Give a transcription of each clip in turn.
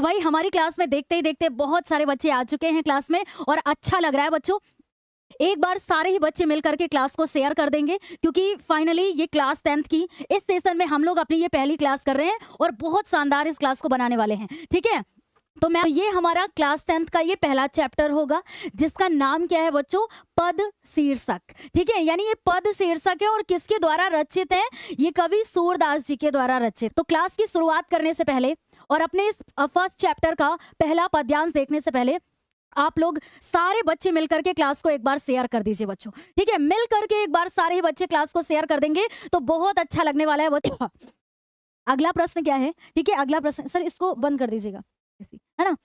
तो भाई हमारी क्लास में देखते ही देखते बहुत सारे बच्चे आ चुके हैं क्लास में और अच्छा लग रहा है बच्चों। एक बार सारे ही बच्चे मिल करके क्लास को शेयर कर देंगे क्योंकि फाइनली ये क्लास 10th की इस सेशन में हम लोग अपनी ये पहली क्लास कर रहे हैं और बहुत शानदार इस क्लास को बनाने वाले हैं। ठीक है, तो मैं ये हमारा क्लास 10th का ये पहला चैप्टर होगा जिसका नाम क्या है बच्चों, पद शीर्षक। ठीक है, यानी ये पद शीर्षक है और किसके द्वारा रचित है, ये कवि सूरदास जी के द्वारा रचित। तो क्लास की शुरुआत करने से पहले और अपने इस फर्स्ट चैप्टर का पहला पद्यांश देखने से पहले आप लोग सारे बच्चे मिलकर के क्लास को एक बार शेयर कर दीजिए बच्चों। ठीक है, मिल करके एक बार सारे ही बच्चे क्लास को शेयर कर देंगे तो बहुत अच्छा लगने वाला है बच्चों। अगला प्रश्न क्या है, ठीक है, अगला प्रश्न सर इसको बंद कर दीजिएगा, है ना।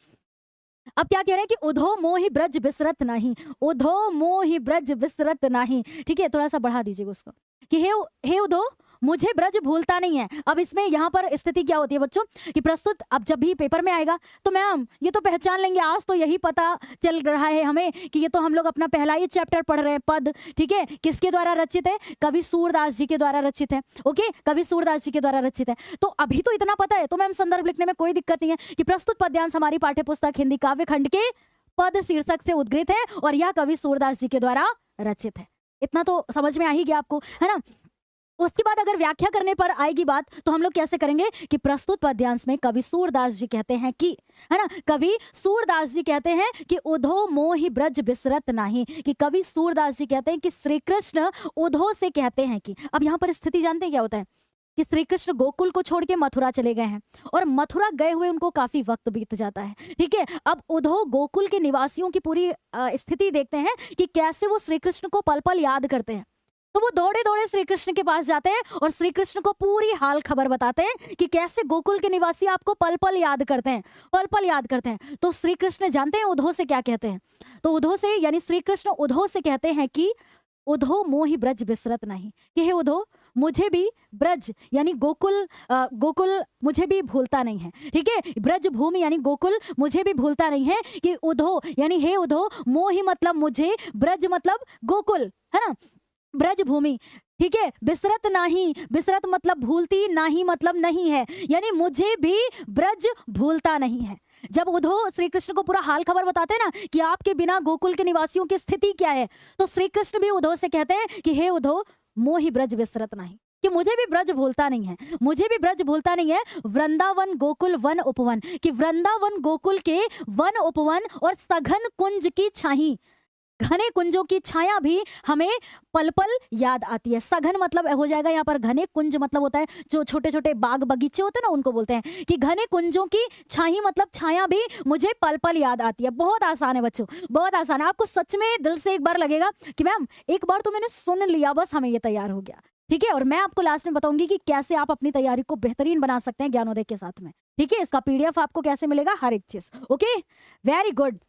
अब क्या कह रहे हैं कि उधो मोहि ब्रज बिसरत नहीं, उधो मोहि ब्रज बिसरत नहीं। ठीक है, थोड़ा सा बढ़ा दीजिएगा उसको कि हे उधो मुझे ब्रज भूलता नहीं है। अब इसमें यहाँ पर स्थिति क्या होती है बच्चों कि प्रस्तुत अब जब भी पेपर में आएगा तो मैम ये तो पहचान लेंगे, आज तो यही पता चल रहा है हमें कि ये तो हम लोग अपना पहला ही चैप्टर पढ़ रहे हैं पद। ठीक है, किसके द्वारा रचित है, कवि सूरदास जी के द्वारा रचित है। ओके, कवि सूरदास जी के द्वारा रचित है। तो अभी तो इतना पता है तो मैम संदर्भ लिखने में कोई दिक्कत नहीं है कि प्रस्तुत पद्यांश हमारी पाठ्यपुस्तक हिंदी काव्य खंड के पद शीर्षक से उद्गृत है और यह कवि सूरदास जी के द्वारा रचित है। इतना तो समझ में आ ही गया आपको, है ना। उसके बाद अगर व्याख्या करने पर आएगी बात तो हम लोग कैसे करेंगे कि प्रस्तुत पद्यांश में कवि सूरदास जी कहते हैं कि, है ना, कवि सूरदास जी कहते हैं कि उधो मोहि ब्रज बिसरत नहीं, कि कवि सूरदास जी कहते हैं कि श्री कृष्ण उधो से कहते हैं कि। अब यहाँ पर स्थिति जानते हैं क्या होता है कि श्री कृष्ण गोकुल को छोड़ के मथुरा चले गए हैं और मथुरा गए हुए उनको काफी वक्त बीत जाता है। ठीक है, अब उधो गोकुल के निवासियों की पूरी स्थिति देखते हैं कि कैसे वो श्री कृष्ण को पल पल याद करते हैं। तो वो दौड़े दौड़े श्री कृष्ण के पास जाते हैं और श्री कृष्ण को पूरी हाल खबर बताते हैं कि कैसे गोकुल के निवासी आपको पल पल याद करते हैं, पल पल याद करते हैं। तो श्री कृष्ण जानते हैं उधो से क्या कहते हैं, तो उधो से यानी श्री कृष्ण उधो से कहते हैं कि उधो मोहि ब्रज बिसरत नहीं, कि हे उधो मुझे भी ब्रज यानी गोकुल मुझे भी भूलता नहीं है। ठीक है, ब्रज भूमि यानी गोकुल मुझे भी भूलता नहीं है, कि उधो यानी हे उधो, मोहि मतलब मुझे, ब्रज मतलब गोकुल, है ना, ब्रज भूमि। ठीक है, बिसरत नहीं, बिसरत मतलब भूलती, नहीं मतलब नहीं है, यानी मुझे भी ब्रज भूलता नहीं है। जब उधो श्री कृष्ण को पूरा हाल खबर बताते हैं ना कि आपके बिना गोकुल के निवासियों की स्थिति क्या है, तो श्री कृष्ण भी उधो से कहते हैं कि हे उधो मोहि ब्रज बिसरत नहीं, कि मुझे भी ब्रज भूलता नहीं है, मुझे भी ब्रज भूलता नहीं है। वृंदावन गोकुल वन उपवन, कि वृंदावन गोकुल के वन उपवन और सघन कुंज की छाही, घने कुंजों की छाया भी हमें पल पल याद आती है। सघन मतलब हो जाएगा यहाँ पर घने, कुंज मतलब होता है जो छोटे छोटे बाग बगीचे होते हैं ना, उनको बोलते हैं कि घने कुंजों की छाई मतलब छाया भी मुझे पल पल याद आती है। बहुत आसान है बच्चों, बहुत आसान है। आपको सच में दिल से एक बार लगेगा कि मैम एक बार तो मैंने सुन लिया, बस हमें ये तैयार हो गया। ठीक है, और मैं आपको लास्ट में बताऊंगी कि कैसे आप अपनी तैयारी को बेहतरीन बना सकते हैं ज्ञानोदय के साथ में। ठीक है, इसका PDF आपको कैसे मिलेगा, हर एक चीज। Okay, very good.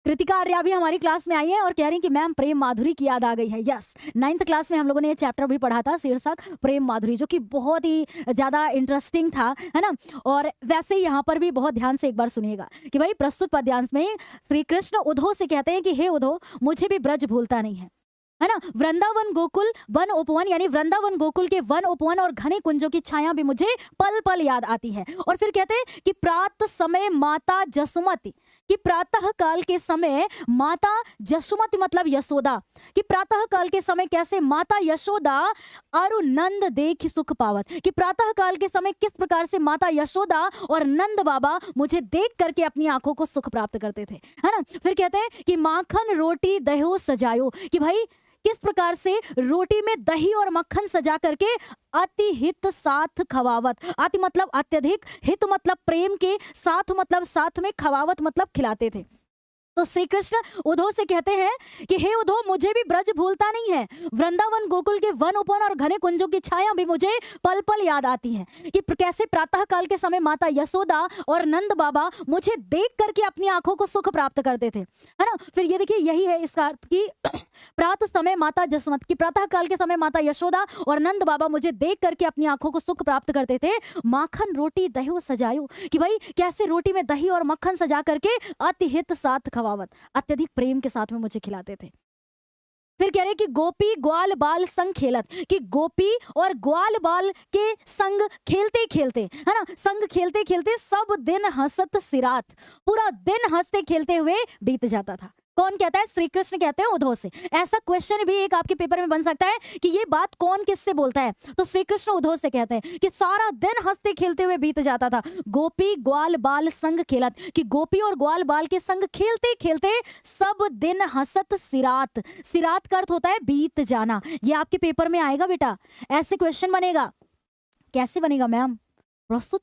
Kritika Arya भी हमारी क्लास में आई है और कह रही है कि मैम प्रेम माधुरी की याद आ गई है। यस, 9th क्लास में हम लोगों ने ये चैप्टर भी पढ़ा था, शीर्षक प्रेम माधुरी, जो कि बहुत ही ज्यादा इंटरेस्टिंग था, है ना। और वैसे ही यहाँ पर भी बहुत ध्यान से एक बार सुनिएगा कि भाई प्रस्तुत पद्यांश में श्री कृष्ण उधो से कहते हैं कि हे उधो मुझे भी ब्रज भूलता नहीं है ना। वृंदावन गोकुल वन उपवन, यानी वृंदावन गोकुल के वन उपवन और घने कुंजों की छाया भी मुझे पल पल याद आती है। और फिर कहते हैं कि प्रातः समय माता जसुमती, कि प्रातः काल के समय माता जसुमती मतलब यशोदा, कि प्रातः काल के समय कैसे माता यशोदा अरु नंद देख सुख पावत, कि प्रातः काल के समय किस प्रकार से माता यशोदा और नंद बाबा मुझे देख करके अपनी आंखों को सुख प्राप्त करते थे, है ना। फिर कहते हैं कि माखन रोटी दहो सजायो, कि भाई किस प्रकार से रोटी में दही और मक्खन सजा करके अति हित साथ खवावत, अति मतलब अत्यधिक, हित मतलब प्रेम के, साथ मतलब साथ में, खवावत मतलब खिलाते थे। तो श्री कृष्ण उधो से कहते हैं कि हे उधो मुझे भी ब्रज भूलता नहीं है, वृंदावन गोकुल के वन उपवन और घने कुंजों की छाया भी मुझे पल पल याद आती है, कि कैसे प्रातः काल के समय माता यशोदा और नंद बाबा मुझे देख करके अपनी आंखों को सुख प्राप्त करते थे, है ना। फिर ये देखिए यही है इसका अर्थ कि प्रातः समय माता जसमत, की प्रातः काल के समय माता यशोदा और नंद बाबा मुझे देख करके अपनी आंखों को सुख प्राप्त करते थे। माखन रोटी दही सजायो, कि भाई कैसे रोटी में दही और मक्खन सजा करके अति हित साथ खवावत, अत्यधिक प्रेम के साथ में मुझे खिलाते थे। फिर कह रहे कि गोपी ग्वाल बाल संग खेलत, कि गोपी और ग्वाल बाल के संग खेलते खेलते, है ना, संग खेलते खेलते सब दिन हंसत सिरात, पूरा दिन हंसते खेलते हुए बीत जाता था। कौन कहता है? श्री कृष्ण कहते हैं उद्धव से। ऐसा क्वेश्चन भी एक आपके पेपर में बन सकता है कि ये बात कौन किससे बोलता है, तो श्री कृष्ण उद्धव से कहते हैं कि सारा दिन हंसते खेलते हुए बीत जाता था। गोपी ग्वाल बाल संग खेलत, कि गोपी और ग्वाल बाल के संग खेलते खेलते सब दिन हंसत सिरात, सिरात का अर्थ होता है बीत जाना। ये आपके पेपर में आएगा बेटा, ऐसे क्वेश्चन बनेगा। कैसे बनेगा मैम? प्रस्तुत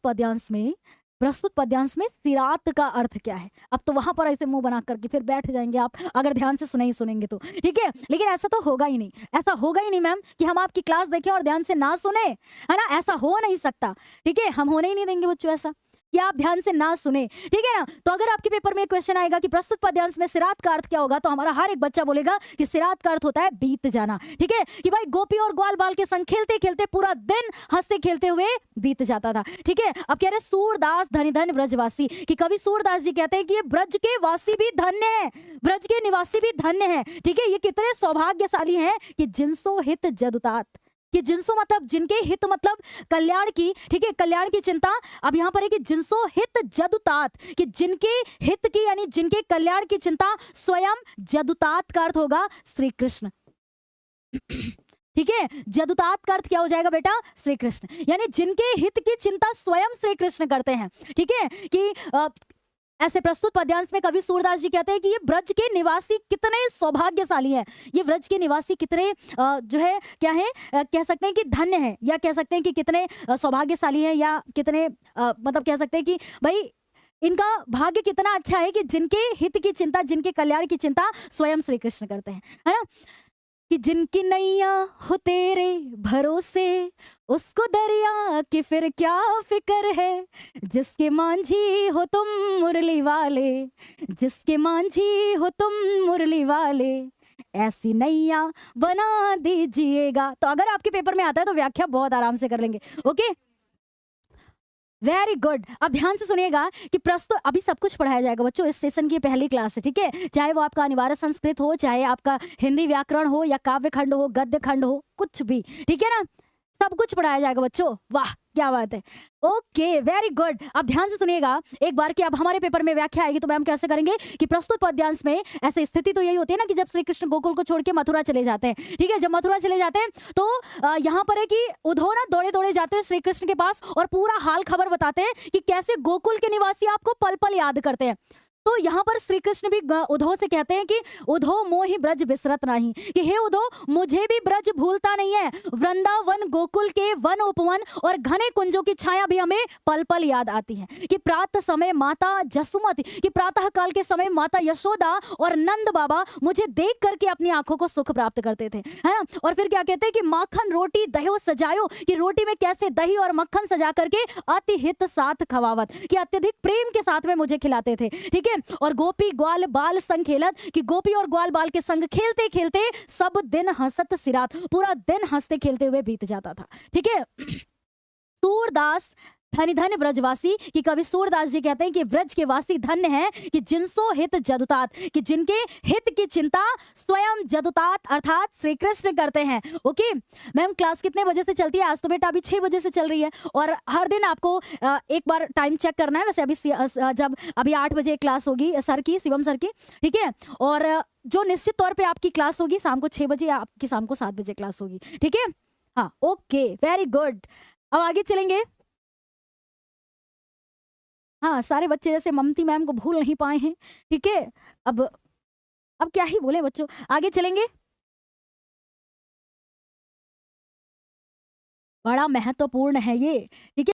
पद्यांश में सिरात का अर्थ क्या है? अब तो वहां पर ऐसे मुंह बना करके फिर बैठ जाएंगे आप, अगर ध्यान से सुने ही सुनेंगे तो, ठीक है। लेकिन ऐसा तो होगा ही नहीं, ऐसा होगा ही नहीं मैम कि हम आपकी क्लास देखें और ध्यान से ना सुने, है ना, ऐसा हो नहीं सकता, ठीक है। हम होने ही नहीं देंगे बच्चों ऐसा कि आप ध्यान से ना सुने, ठीक है ना। तो अगर आपके पेपर में क्वेश्चन आएगा कि प्रस्तुत पद्यांश में सिरात का अर्थ क्या होगा, तो हमारा हर एक बच्चा बोलेगा कि सिरात का अर्थ होता है बीत जाना, ठीक है, कि भाई गोपी और ग्वाल बाल के संग खेलते खेलते पूरा दिन हंसते खेलते हुए बीत जाता था, ठीक है। अब कह रहे सूरदास धनी धन ब्रजवासी, कि कवि सूरदास जी कहते हैं कि ये ब्रज के वासी भी धन्य है, ब्रज के निवासी भी धन्य है, ठीक है। ये कितने सौभाग्यशाली हैं कि जिनसो हित जदुतात, कि जिनसो मतलब जिनके हित मतलब कल्याण की, ठीक है, कल्याण की चिंता। अब यहाँ पर है कि जिनसो हित जदुतात, कि जिनके हित की यानी जिनके कल्याण की चिंता स्वयं, जदुतात का अर्थ होगा श्री कृष्ण, ठीक है। जदुतात का अर्थ क्या हो जाएगा बेटा? श्री कृष्ण, यानी जिनके हित की चिंता स्वयं श्री कृष्ण करते हैं, ठीक है। कि ऐसे प्रस्तुत पद्यांश में कवि सूरदास जी कहते हैं कि ये ब्रज के निवासी कितने सौभाग्यशाली हैं, ये ब्रज के निवासी कितने जो है क्या है, कह सकते हैं कि धन्य है, या कह सकते हैं कि कितने सौभाग्यशाली हैं, या कितने मतलब कह सकते हैं कि भाई इनका भाग्य कितना अच्छा है कि जिनके हित की चिंता, जिनके कल्याण की चिंता स्वयं श्री कृष्ण करते हैं, है ना। कि जिनकी नैया हो तेरे भरोसे, उसको दरिया की फिर क्या फिक्र है, जिसके मांझी हो तुम मुरली वाले, जिसके मांझी हो तुम मुरली वाले, ऐसी नैया बना दीजिएगा। तो अगर आपके पेपर में आता है तो व्याख्या बहुत आराम से कर लेंगे, ओके, वेरी गुड। अब ध्यान से सुनिएगा कि प्रस्तुत अभी सब कुछ पढ़ाया जाएगा बच्चों, इस सेशन की पहली क्लास है, ठीक है। चाहे वो आपका अनिवार्य संस्कृत हो, चाहे आपका हिंदी व्याकरण हो, या काव्य खंड हो, गद्य खंड हो, कुछ भी, ठीक है ना, सब कुछ पढ़ाया जाएगा बच्चों। वाह क्या बात है, ओके वेरी गुड। अब ध्यान से सुनिएगा एक बार कि अब हमारे पेपर में व्याख्या आएगी तो मैम कैसे करेंगे कि प्रस्तुत पद्यांश में ऐसे स्थिति तो यही होती है ना कि जब श्री कृष्ण गोकुल को छोड़ के मथुरा चले जाते हैं, ठीक है। जब मथुरा चले जाते हैं तो यहाँ पर है कि उद्धव ना दौड़े दौड़े जाते हैं श्री कृष्ण के पास और पूरा हाल खबर बताते हैं कि कैसे गोकुल के निवासी आपको पल पल याद करते हैं। तो यहाँ पर श्री कृष्ण भी उद्धव से कहते हैं कि उद्धव मोहि ब्रज बिसरत नहीं, कि हे उद्धव मुझे भी ब्रज भूलता नहीं है, वृंदावन गोकुल के वन उपवन और घने कुंजों की छाया भी हमें पल पल याद आती है। कि प्रातः समय माता जसुमती, कि प्रातः काल के समय माता यशोदा और नंद बाबा मुझे देख करके अपनी आंखों को सुख प्राप्त करते थे, है ना। और फिर क्या कहते हैं कि माखन रोटी दह्यो सजायो, कि रोटी में कैसे दही और मक्खन सजा करके अति हित साथ खवावत, कि अत्यधिक प्रेम के साथ में मुझे खिलाते थे, ठीक है। और गोपी ग्वाल बाल संग खेलत, कि गोपी और ग्वाल बाल के संग खेलते खेलते सब दिन हंसत सिरात, पूरा दिन हंसते खेलते हुए बीत जाता था, ठीक है। सूरदास धनी धन ब्रजवासी, कि कवि सूरदास जी कहते हैं कि ब्रज के वासी धन्य हैं कि जिनसो हित जदुतात, कि जिनके हित की चिंता स्वयं जदुतात अर्थात श्री कृष्ण करते हैं, ओके। मैम क्लास कितने बजे से चलती है? आज तो बेटा अभी 6 बजे से चल रही है और हर दिन आपको एक बार टाइम चेक करना है। वैसे अभी जब अभी 8 बजे क्लास होगी सर की, शिवम सर की, ठीक है। और जो निश्चित तौर पर आपकी क्लास होगी शाम को 6 बजे, आपकी शाम को 7 बजे क्लास होगी, ठीक है। हाँ ओके वेरी गुड। अब आगे चलेंगे। हाँ सारे बच्चे जैसे ममती मैम को भूल नहीं पाए हैं, ठीक है। अब क्या ही बोले बच्चों, आगे चलेंगे। बड़ा महत्वपूर्ण है ये, ठीक है।